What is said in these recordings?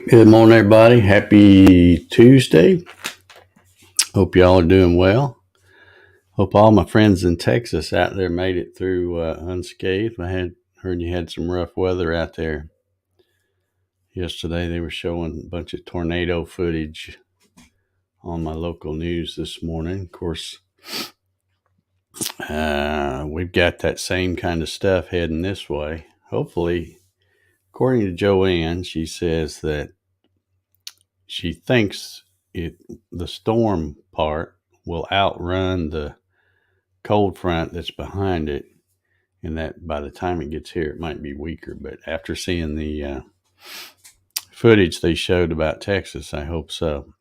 Good morning, everybody. Happy Tuesday. Hope y'all are doing well. Hope all my friends in Texas out there made it through unscathed. I had heard you had some rough weather out there yesterday. They were showing a bunch of tornado footage on my local news this morning. Of course, we've got that same kind of stuff heading this way. Hopefully, according to Joanne, she says that she thinks the storm part will outrun the cold front that's behind it, and that by the time it gets here, it might be weaker. But after seeing the footage they showed about Texas, I hope so.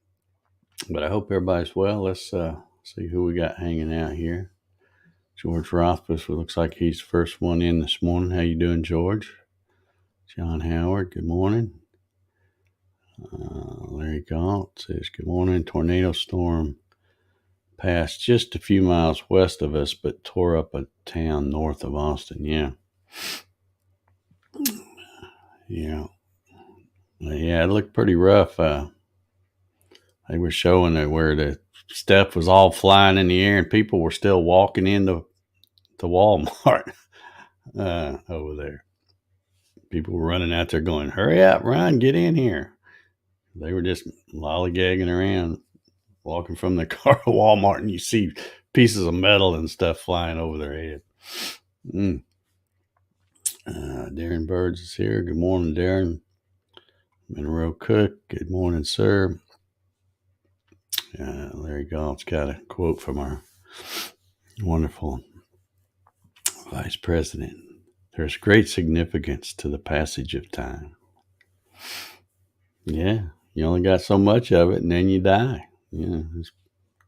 But I hope everybody's well. Let's see who we got hanging out here. George Rothfuss looks like he's the first one in this morning. How you doing, George? John Howard, good morning. Larry Galt says, good morning. Tornado storm passed just a few miles west of us, but tore up a town north of Austin. Yeah. Yeah, it looked pretty rough. They were showing it where the stuff was all flying in the air, and people were still walking into Walmart over there. People were running out there going, "Hurry up, run, get in here!" They were just lollygagging around, walking from the car to Walmart, and you see pieces of metal and stuff flying over their head. Darren Birds is here. Good morning, Darren. Monroe Cook, good morning, sir. Larry Galt's got a quote from our wonderful vice president. There's great significance to the passage of time. Yeah, you only got so much of it, and then you die. Yeah, it's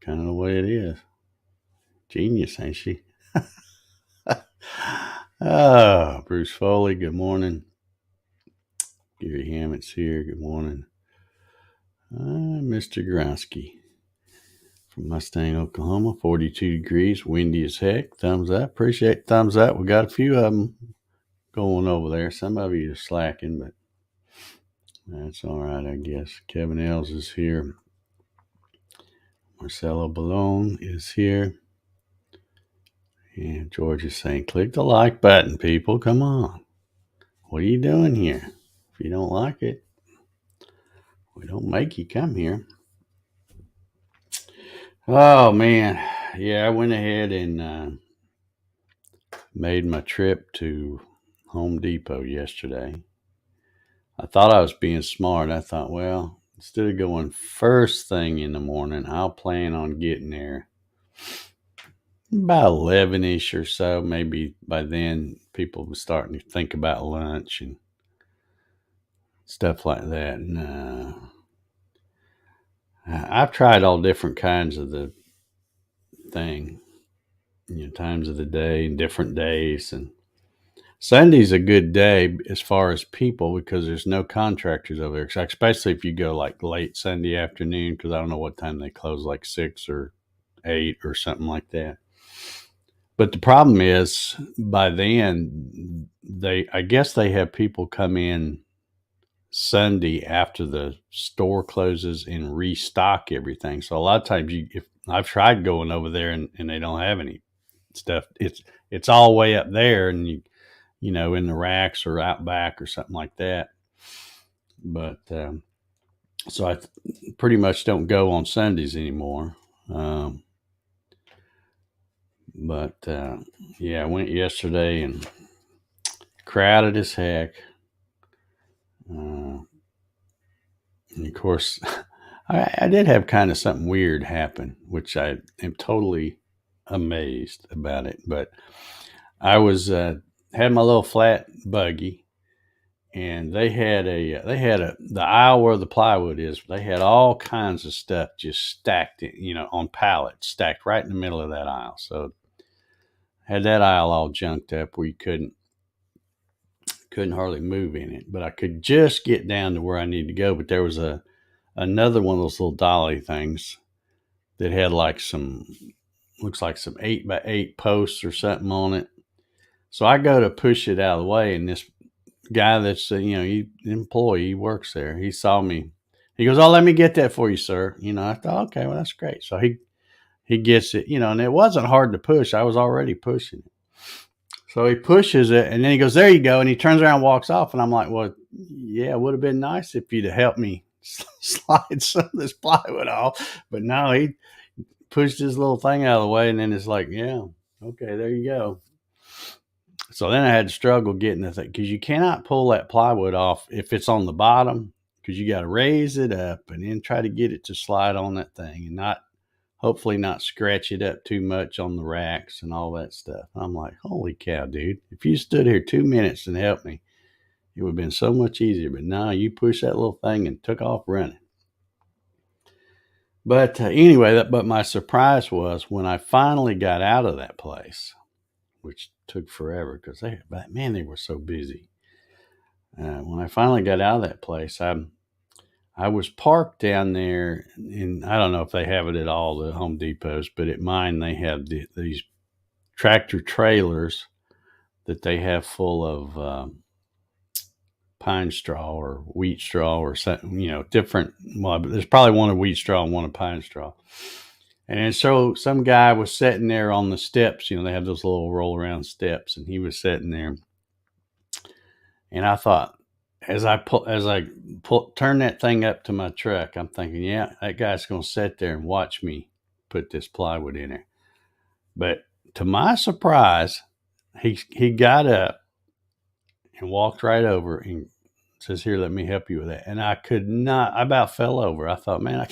kind of the way it is. Genius, ain't she? Bruce Foley, good morning. Gary Hammett's here. Good morning. Mr. Gronsky from Mustang, Oklahoma. 42 degrees, windy as heck. Thumbs up. Appreciate the thumbs up. We got a few of them going over there. Some of you are slacking, but that's all right, I guess. Kevin Els is here. Marcelo Ballone is here. And George is saying, click the like button, people. Come on. What are you doing here? If you don't like it, we don't make you come here. Oh, man. Yeah, I went ahead and made my trip to Home Depot yesterday. I thought I was being smart. I thought, well, instead of going first thing in the morning, I'll plan on getting there about 11-ish or so. Maybe by then people were starting to think about lunch and stuff like that. And I've tried all different kinds of the thing, times of the day and different days. And Sunday's a good day as far as people because there's no contractors over there, especially if you go like late Sunday afternoon, because I don't know what time they close, like 6 or 8 or something like that. But the problem is by then I guess they have people come in Sunday after the store closes and restock everything. So a lot of times if I've tried going over there and they don't have any stuff, it's all way up there and in the racks or out back or something like that. But so I pretty much don't go on Sundays anymore. But I went yesterday and crowded as heck. And of course, I did have kind of something weird happen, which I am totally amazed about it. But I was had my little flat buggy, and they had the aisle where the plywood is. They had all kinds of stuff just stacked, on pallets, stacked right in the middle of that aisle. So had that aisle all junked up where you couldn't hardly move in it, but I could just get down to where I needed to go. But there was another one of those little dolly things that had like looks like some 8x8 posts or something on it. So I go to push it out of the way, and this guy that's employee, he works there. He saw me. He goes, "Oh, let me get that for you, sir." I thought, okay, well, that's great. So he gets it, and it wasn't hard to push. I was already pushing it. So he pushes it, and then he goes, "There you go." And he turns around and walks off. And I'm like, well, yeah, it would have been nice if you'd have helped me slide some of this plywood off. But no, he pushed his little thing out of the way, and then it's like, yeah, okay, there you go. So then I had to struggle getting the thing, because you cannot pull that plywood off if it's on the bottom, because you got to raise it up and then try to get it to slide on that thing and hopefully not scratch it up too much on the racks and all that stuff. I'm like, holy cow, dude. If you stood here 2 minutes and helped me, it would have been so much easier. But no, you pushed that little thing and took off running. But anyway, but my surprise was when I finally got out of that place, which took forever because they were so busy. When I finally got out of that place, I was parked down there, and I don't know if they have it at all, the Home Depots, but at mine they have these tractor trailers that they have full of pine straw or wheat straw or something, different. Well, there's probably one of wheat straw and one of pine straw. And so some guy was sitting there on the steps. They have those little roll around steps, and he was sitting there. And I thought, as I turn that thing up to my truck, I'm thinking, yeah, that guy's going to sit there and watch me put this plywood in there. But to my surprise, he got up and walked right over and says, "Here, let me help you with that." And I could not. I about fell over. I thought, man,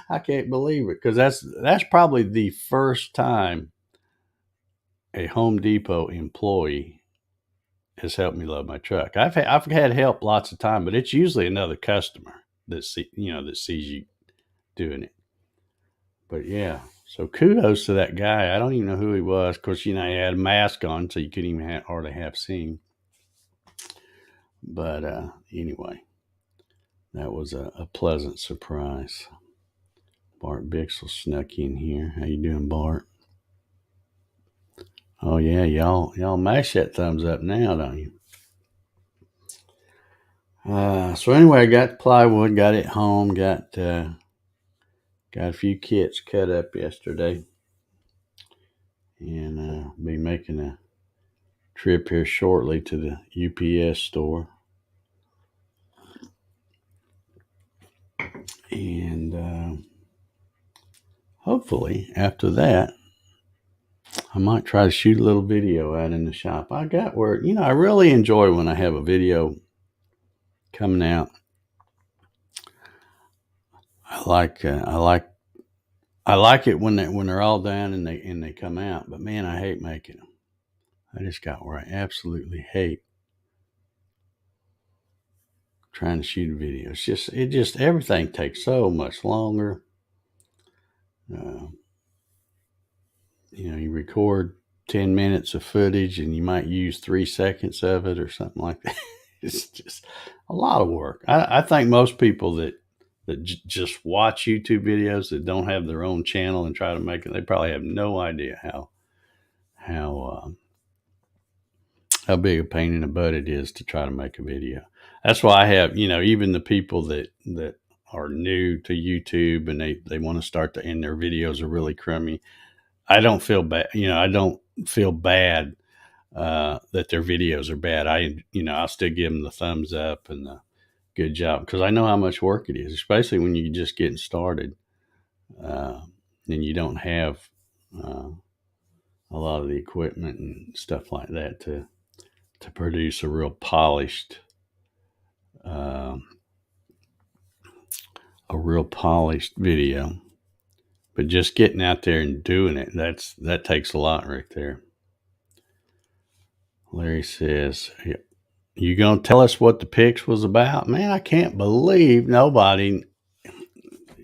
I can't believe it, because that's probably the first time a Home Depot employee has helped me load my truck. I've had help lots of time, but it's usually another customer that sees you doing it. But yeah, so kudos to that guy. I don't even know who he was. Of course, he had a mask on, so you couldn't even hardly have seen. But anyway, that was a pleasant surprise. Bart Bixel snuck in here. How you doing, Bart? Oh yeah, y'all mash that thumbs up now, don't you? So anyway, I got the plywood, got it home, got a few kits cut up yesterday, and be making a trip here shortly to the UPS store. And hopefully after that, I might try to shoot a little video out in the shop. I got where, I really enjoy when I have a video coming out. I like it when they're all done and they come out. But man, I hate making them. I just got where I absolutely hate trying to shoot a video. It just everything takes so much longer. You record 10 minutes of footage and you might use 3 seconds of it or something like that. It's just a lot of work. I think most people that just watch YouTube videos that don't have their own channel and try to make it, they probably have no idea how big a pain in the butt it is to try to make a video. That's why I have, even the people that are new to YouTube and they want to start and their videos are really crummy. I don't feel bad. I don't feel bad that their videos are bad. I'll still give them the thumbs up and the good job, because I know how much work it is, especially when you're just getting started and you don't have a lot of the equipment and stuff like that to produce a real polished video. But just getting out there and doing it, that takes a lot right there. Larry says, "You gonna tell us what the Pix was about?" Man, I can't believe nobody.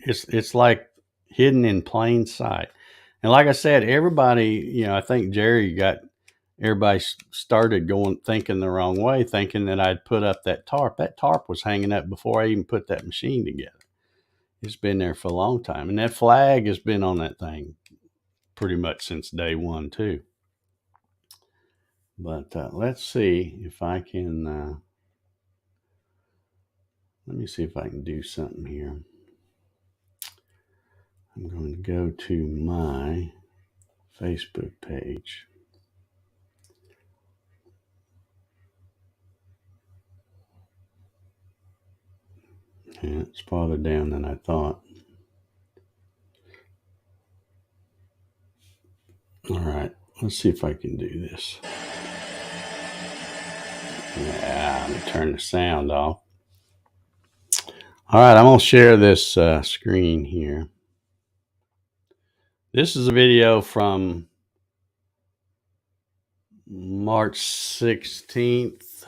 It's like hidden in plain sight. And like I said, everybody, I think Jerry got everybody started thinking the wrong way, thinking that I'd put up that tarp. That tarp was hanging up before I even put that machine together. It's been there for a long time. And that flag has been on that thing pretty much since day one too. But let's see if I can. Let me see if I can do something here. I'm going to go to my Facebook page. Yeah, it's farther down than I thought. All right, let's see if I can do this. Yeah, let me turn the sound off. All right, I'm going to share this screen here. This is a video from March 16th.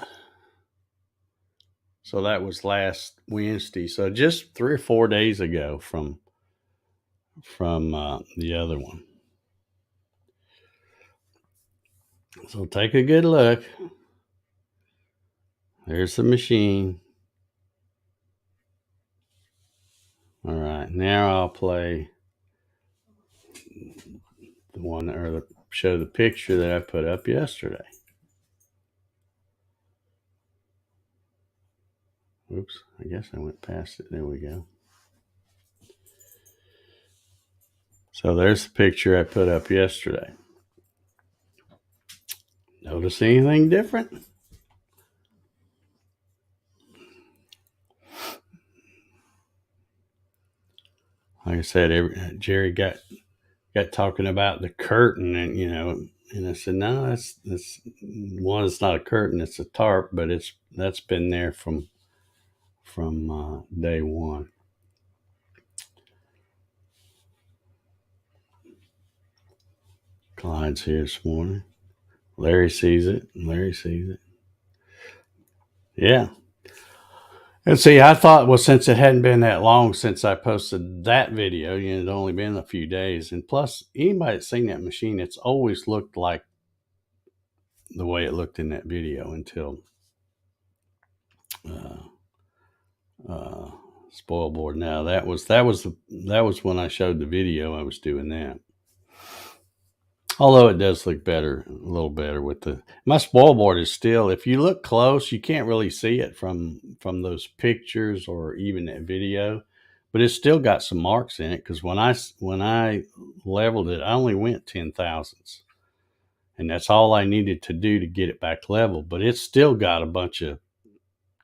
So that was last Wednesday. So just 3 or 4 days ago from the other one. So take a good look. There's the machine. All right, now I'll play the one or show the picture that I put up yesterday. Oops, I guess I went past it. There we go. So there's the picture I put up yesterday. Notice anything different? Like I said, Jerry got talking about the curtain, and I said, no, that's one. It's not a curtain; it's a tarp, but that's been there from day one. Clyde's here this morning. Larry sees it. Yeah. And see, I thought, well, since it hadn't been that long since I posted that video, it'd only been a few days. And plus, anybody that's seen that machine, it's always looked like the way it looked in that video until spoil board. Now that was when I showed the video. I was doing that. Although it does look better, a little better with my spoil board is still. If you look close, you can't really see it from those pictures or even that video, but it's still got some marks in it because when I leveled it, I only went 10 thousandths, and that's all I needed to do to get it back level. But it's still got a bunch of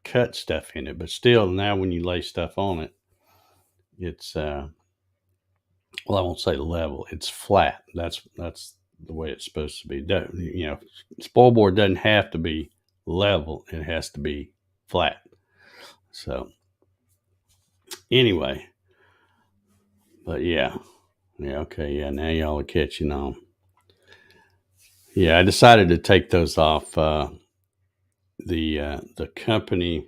cut stuff in it. But still, now when you lay stuff on it, it's well, I won't say level. It's flat. That's the way it's supposed to be. Spoil board doesn't have to be level. It has to be flat. So anyway, but yeah, okay, yeah. Now y'all are catching on. Yeah, I decided to take those off. The company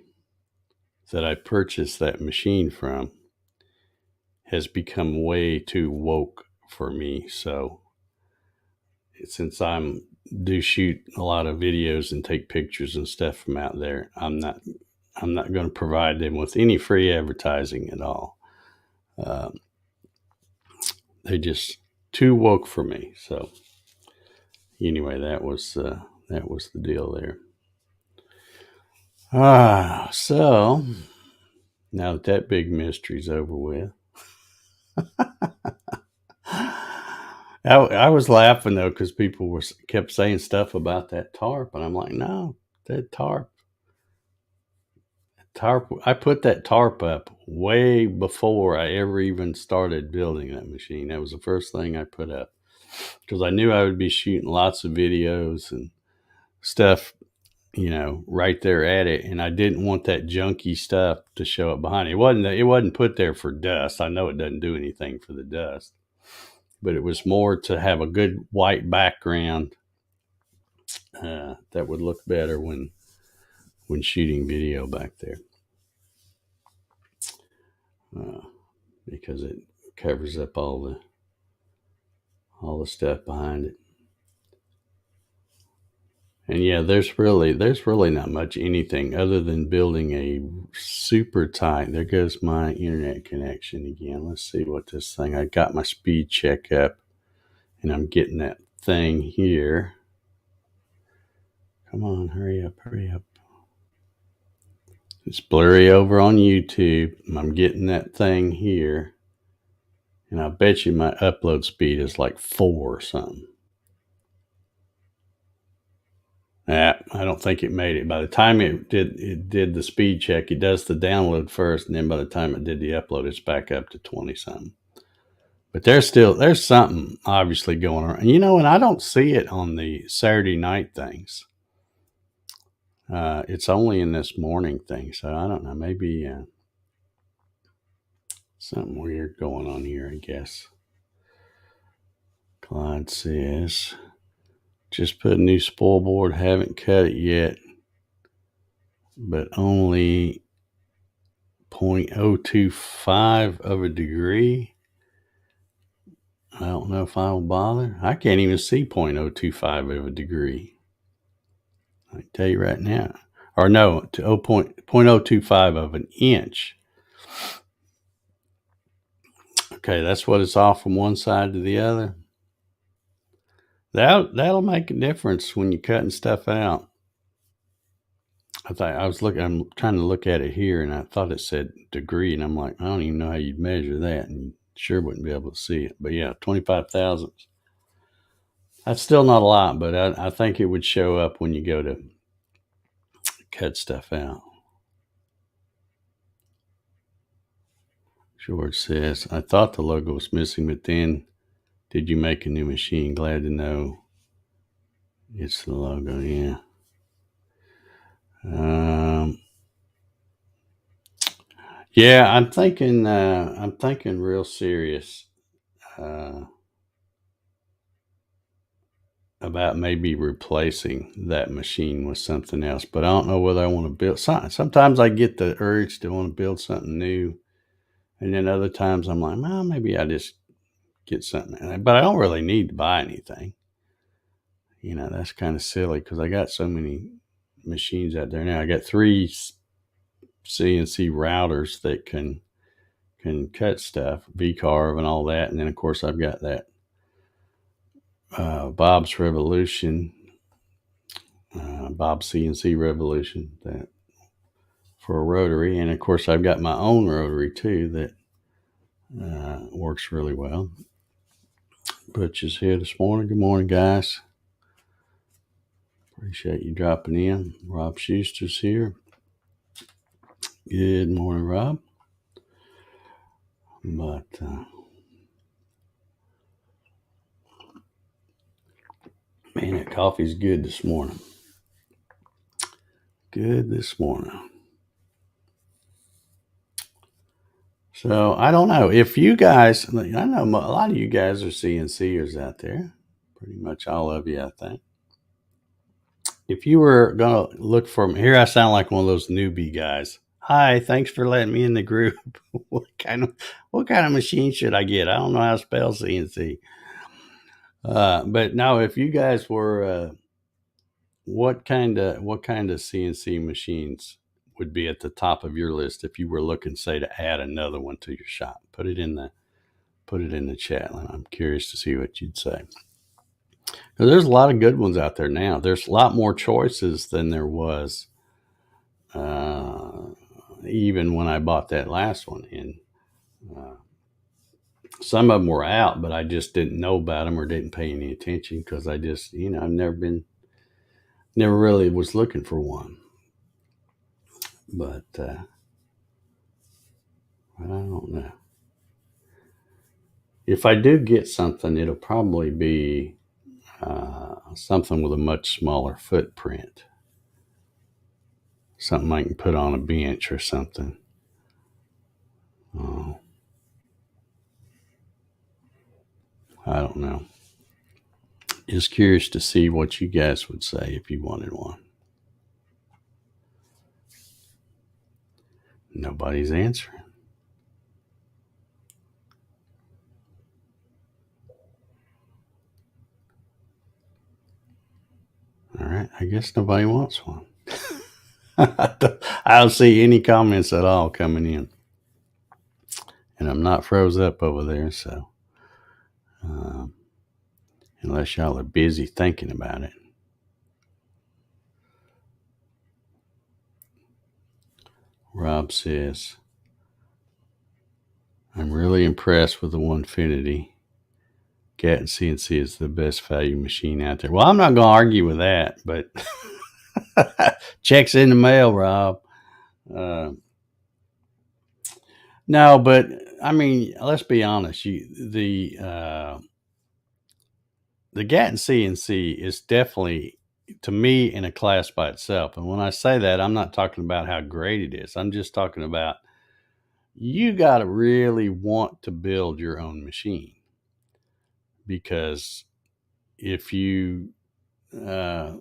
that I purchased that machine from has become way too woke for me. So since I'm do shoot a lot of videos and take pictures and stuff from out there, I'm not going to provide them with any free advertising at all. They just too woke for me. So anyway, that was the deal there. So now that big mystery's over with. I was laughing though because people kept saying stuff about that tarp, and I'm like, no, that tarp. I put that tarp up way before I ever even started building that machine. That was the first thing I put up because I knew I would be shooting lots of videos and stuff, right there at it, and I didn't want that junky stuff to show up behind it. It wasn't put there for dust. I know it doesn't do anything for the dust, but it was more to have a good white background that would look better when shooting video back there, because it covers up all the stuff behind it. And yeah, there's really not much anything other than building a super tight. There goes my internet connection again. Let's see what this thing. I got my speed check up, and I'm getting that thing here. Come on, hurry up, hurry up. It's blurry over on YouTube. I'm getting that thing here. And I bet you my upload speed is like 4 or something. Yeah, I don't think it made it. By the time it did the speed check, it does the download first, and then by the time it did the upload, it's back up to 20 something. But there's something obviously going on. And and I don't see it on the Saturday night things. It's only in this morning thing, so I don't know. Maybe something weird going on here, I guess. Clyde says, just put a new spoil board, haven't cut it yet, but only 0.025 of a degree. I don't know if I will bother. I can't even see 0.025 of a degree. I can tell you right now. Or no, to 0.025 of an inch. Okay, that's what it's off from one side to the other. That'll make a difference when you're cutting stuff out. I'm trying to look at it here, and I thought it said degree, and I'm like, I don't even know how you'd measure that, and you sure wouldn't be able to see it. But yeah, 25 thousandths. That's still not a lot, but I think it would show up when you go to cut stuff out. George says, I thought the logo was missing, but then did you make a new machine? Glad to know it's the logo. Yeah. Yeah, I'm thinking real serious about maybe replacing that machine with something else, but I don't know whether I want to build. Sometimes I get the urge to want to build something new, and then other times I'm like, well, maybe I just get something, but I don't really need to buy anything. That's kind of silly because I got so many machines out there now. I got 3 CNC routers that can cut stuff, V-carve and all that, and then of course I've got that Bob's Revolution, Bob CNC Revolution, that for a rotary, and of course I've got my own rotary too that works really well. Butch is here this morning. Good morning, guys. Appreciate you dropping in. Rob Schuster's here. Good morning, Rob. But man, that coffee's good this morning. Good this morning. So I don't know if you guys, I know a lot of you guys are CNCers out there. Pretty much all of you, I think. If you were going to look for here, I sound like one of those newbie guys. Hi, thanks for letting me in the group. What kind of machine should I get? I don't know how to spell CNC. But no, if you guys were, what kind of CNC machines would be at the top of your list if you were looking, say, to add another one to your shop? Put it in the chat. I'm curious to see what you'd say. There's a lot of good ones out there now. There's a lot more choices than there was even when I bought that last one. And some of them were out, but I just didn't know about them or didn't pay any attention because I just, I've never really was looking for one. But I don't know. If I do get something, it'll probably be something with a much smaller footprint. Something I can put on a bench or something. I don't know. Just curious to see what you guys would say if you wanted one. Nobody's answering. All right. I guess nobody wants one. I don't see any comments at all coming in. And I'm not froze up over there, so unless y'all are busy thinking about it. Rob says, I'm really impressed with the Onefinity. Gatton CNC is the best value machine out there. Well, I'm not going to argue with that, but checks in the mail, Rob. Uh, no, but I mean, let's be honest. The Gatton CNC is definitely, to me, in a class by itself. And when I say that, I'm not talking about how great it is. I'm just talking about you got to really want to build your own machine, because if you uh,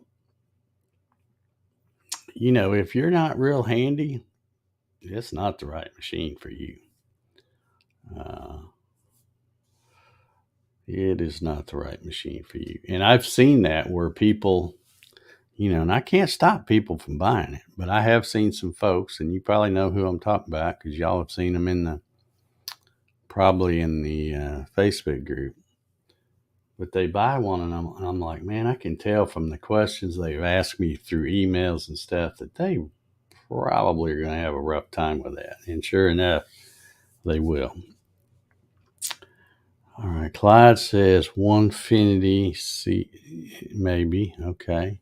if you're not real handy, it's not the right machine for you. uh, it is not the right machine for you. And I've seen that where people, and I can't stop people from buying it, but I have seen some folks, and you probably know who I'm talking about because y'all have seen them probably in the Facebook group. But they buy one, and I'm like, man, I can tell from the questions they've asked me through emails and stuff that they probably are going to have a rough time with that. And sure enough, they will. All right. Clyde says Onefinity C, maybe. Okay.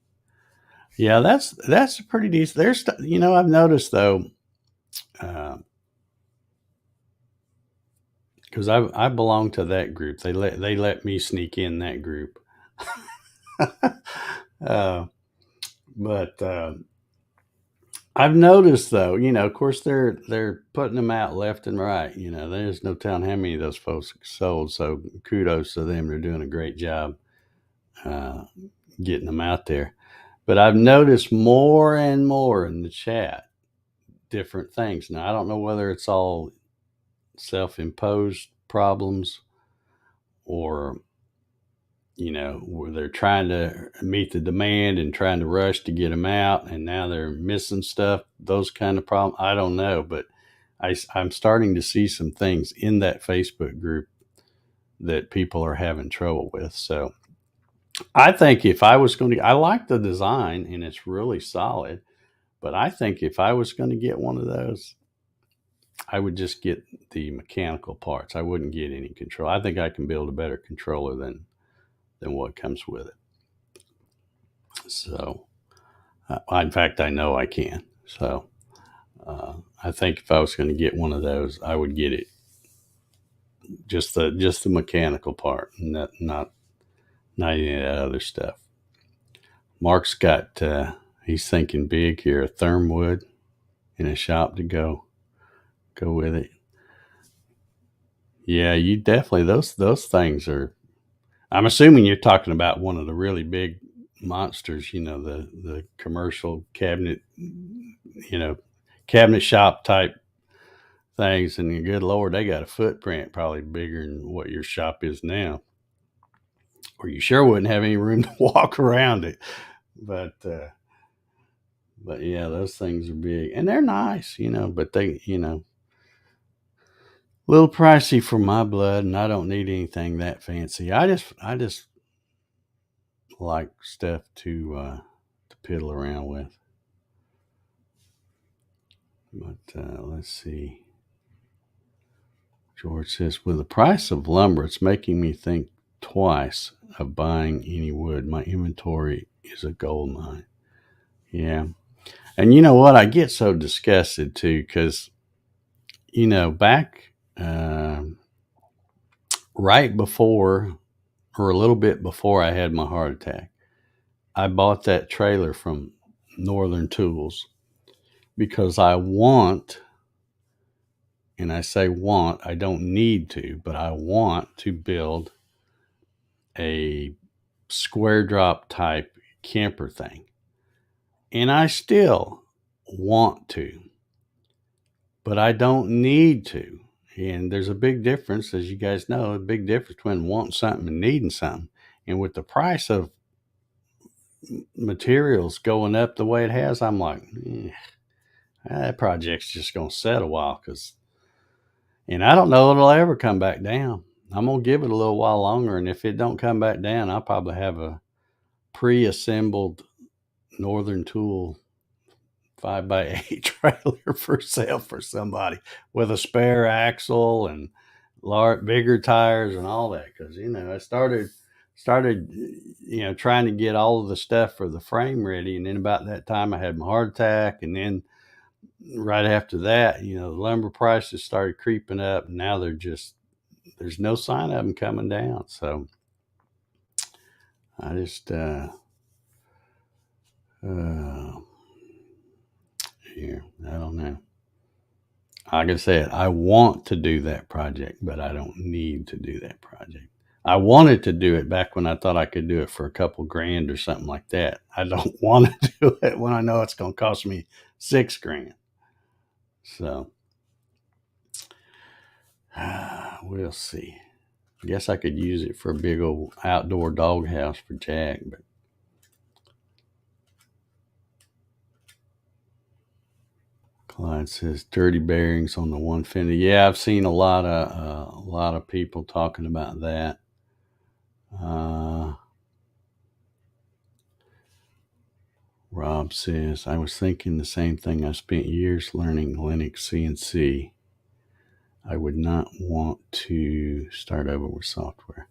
Yeah, that's a pretty decent. I've noticed though, because I belong to that group. They let me sneak in that group. uh, but I've noticed though, of course they're putting them out left and right. There's no telling how many of those folks sold. So kudos to them. They're doing a great job uh, getting them out there. But I've noticed more and more in the chat different things. Now I don't know whether it's all self-imposed problems or where they're trying to meet the demand and trying to rush to get them out, and now they're missing stuff. Those kind of problems. I don't know, but I'm starting to see some things in that Facebook group that people are having trouble with. So I think if I was going to, I like the design and it's really solid, but I think if I was going to get one of those, I would just get the mechanical parts. I wouldn't get any control. I think I can build a better controller than what comes with it. So, in fact, I know I can. So, I think if I was going to get one of those, I would get it just the mechanical part, and not any of that other stuff. Mark's got he's thinking big here. A thermwood in a shop to go with it. Yeah, you definitely those things are. I'm assuming you're talking about one of the really big monsters. The commercial cabinet, cabinet shop type things. And good Lord, they got a footprint probably bigger than what your shop is now, or you sure wouldn't have any room to walk around it. But yeah, those things are big and they're nice, but they, a little pricey for my blood, and I don't need anything that fancy. I just like stuff to piddle around with. But let's see. George says, with the price of lumber, it's making me think twice of buying any wood. My inventory is a gold mine. Yeah. And you know what? I get so disgusted too because, back right before or a little bit before I had my heart attack, I bought that trailer from Northern Tools because I want, and I say want, I don't need to, but I want to build a square drop type camper thing. And I still want to, but I don't need to. And there's a big difference, as you guys know, a big difference between wanting something and needing something. And with the price of materials going up the way it has, I'm like, that project's just going to set a while and I don't know if it'll ever come back down. I'm going to give it a little while longer. And if it don't come back down, I'll probably have a pre-assembled Northern Tool 5x8 trailer for sale for somebody with a spare axle and bigger tires and all that. Because I started trying to get all of the stuff for the frame ready, and then about that time I had my heart attack, and then right after that, the lumber prices started creeping up, and now there's no sign of them coming down. So I just here, I don't know. Like I said, I want to do that project, but I don't need to do that project. I wanted to do it back when I thought I could do it for a couple grand or something like that. I don't want to do it when I know it's going to cost me $6,000. So we'll see. I guess I could use it for a big old outdoor doghouse for Jack, but Clyde says dirty bearings on the 150. Yeah, I've seen a lot of people talking about that. Rob says, I was thinking the same thing. I spent years learning Linux CNC. I would not want to start over with software.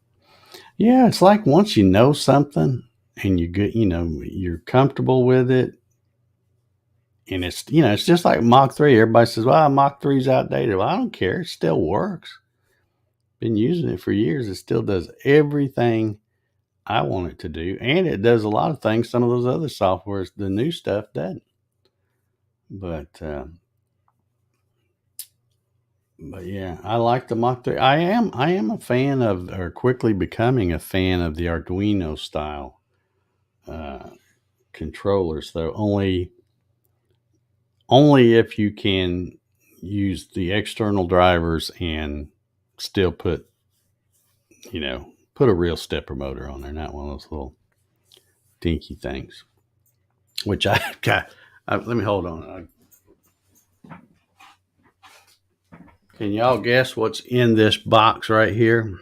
Yeah, it's like once you know something and you get, you're comfortable with it, and it's just like Mach 3. Everybody says, well, Mach 3 is outdated. Well, I don't care. It still works. Been using it for years. It still does everything I want it to do. And it does a lot of things some of those other softwares, the new stuff, doesn't. But yeah, I like the Mach 3. I am a fan of, or quickly becoming a fan of, the Arduino style controllers, though only if you can use the external drivers and still put a real stepper motor on there, not one of those little dinky things. Which I've got. Let me hold on. Can y'all guess what's in this box right here?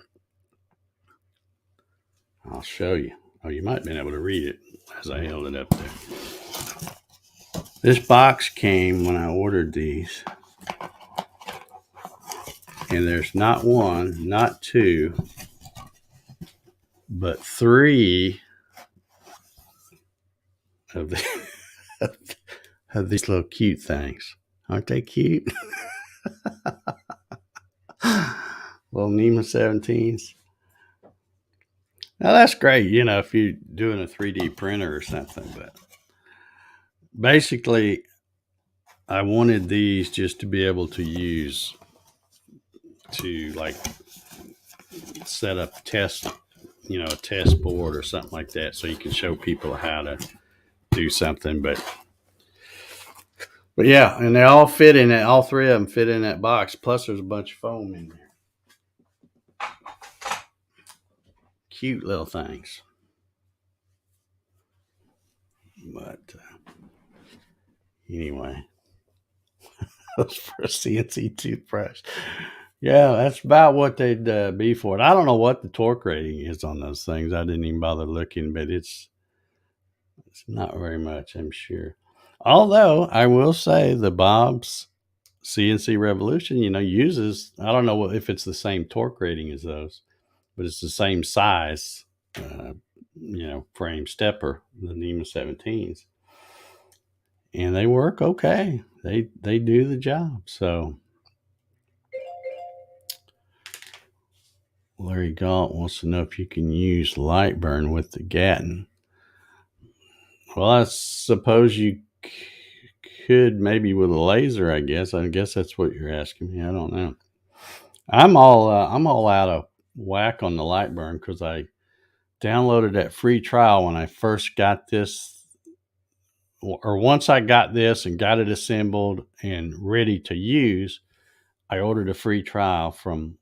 I'll show you. Oh, you might have been able to read it as I held it up there. This box came when I ordered these. And there's not one, not two, but three of these little cute things. Aren't they cute? Little NEMA 17s. Now that's great, if you're doing a 3D printer or something. But basically, I wanted these just to be able to use to set up a test board or something like that, so you can show people how to do something. But yeah, and they all fit in it. All three of them fit in that box. Plus, there's a bunch of foam in there. Cute little things. But anyway, those for a CNC toothbrush. Yeah, that's about what they'd be for it. I don't know what the torque rating is on those things. I didn't even bother looking, but it's not very much, I'm sure. Although I will say the Bob's CNC Revolution, uses, I don't know if it's the same torque rating as those, but it's the same size, frame stepper, the NEMA 17s. And they work okay. They do the job. So Larry Galt wants to know if you can use Lightburn with the Gatton. Well, I suppose you could, maybe with a laser, I guess. I guess that's what you're asking me. I don't know. I'm all out of whack on the Lightburn because I downloaded that free trial when I first got this, or once I got this and got it assembled and ready to use, I ordered a free trial for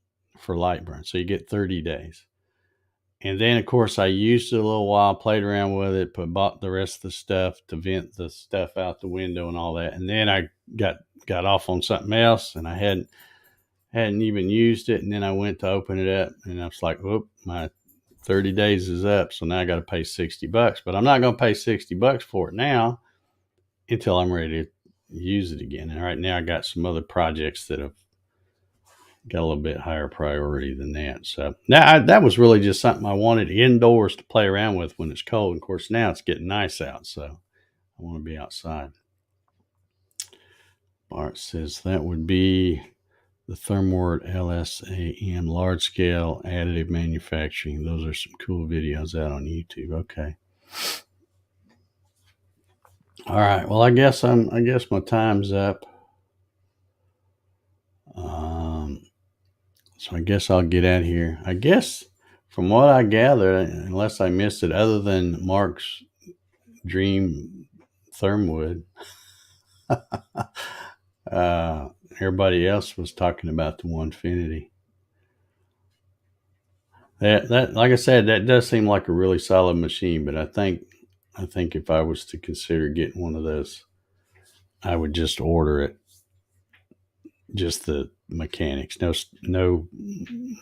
Lightburn. So you get 30 days. And then, of course, I used it a little while, played around with it, bought the rest of the stuff to vent the stuff out the window and all that. And then I got off on something else, and I hadn't even used it. And then I went to open it up, and I was like, whoop, my 30 days is up. So now I got to pay $60. But I'm not going to pay $60 for it now until I'm ready use it again. And right now I got some other projects that have got a little bit higher priority than that. So that was really just something I wanted indoors to play around with when it's cold. And of course, now it's getting nice out, so I want to be outside. Bart says that would be the Thermward LSAM, large scale additive manufacturing. Those are some cool videos out on YouTube. Okay. All right. Well, I guess my time's up. So I guess I'll get out of here. I guess from what I gathered, unless I missed it, other than Mark's dream Thermwood, everybody else was talking about the Onefinity. That like I said, that does seem like a really solid machine, but I think if I was to consider getting one of those, I would just order it. Just the mechanics, no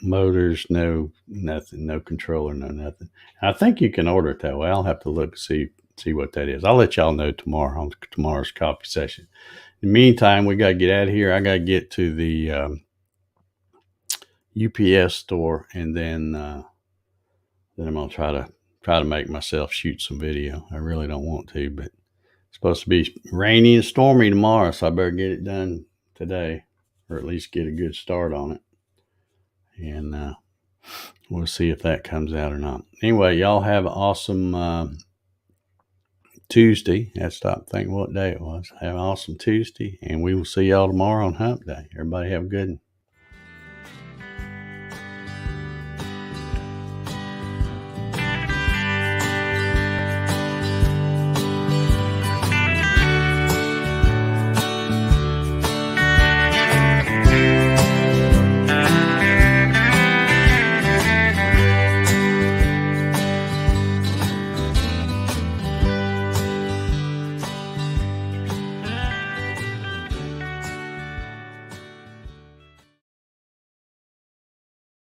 motors, no nothing, no controller, no nothing. I think you can order it that way. I'll have to look see what that is. I'll let y'all know tomorrow on tomorrow's copy session. In the meantime, we got to get out of here. I got to get to the UPS store, and then I'm gonna try to make myself shoot some video. I really don't want to, but it's supposed to be rainy and stormy tomorrow, so I better get it done today, or at least get a good start on it. And we'll see if that comes out or not. Anyway, y'all have an awesome Tuesday. I had to stop thinking what day it was. Have an awesome Tuesday, and we will see y'all tomorrow on Hump Day. Everybody have a good one.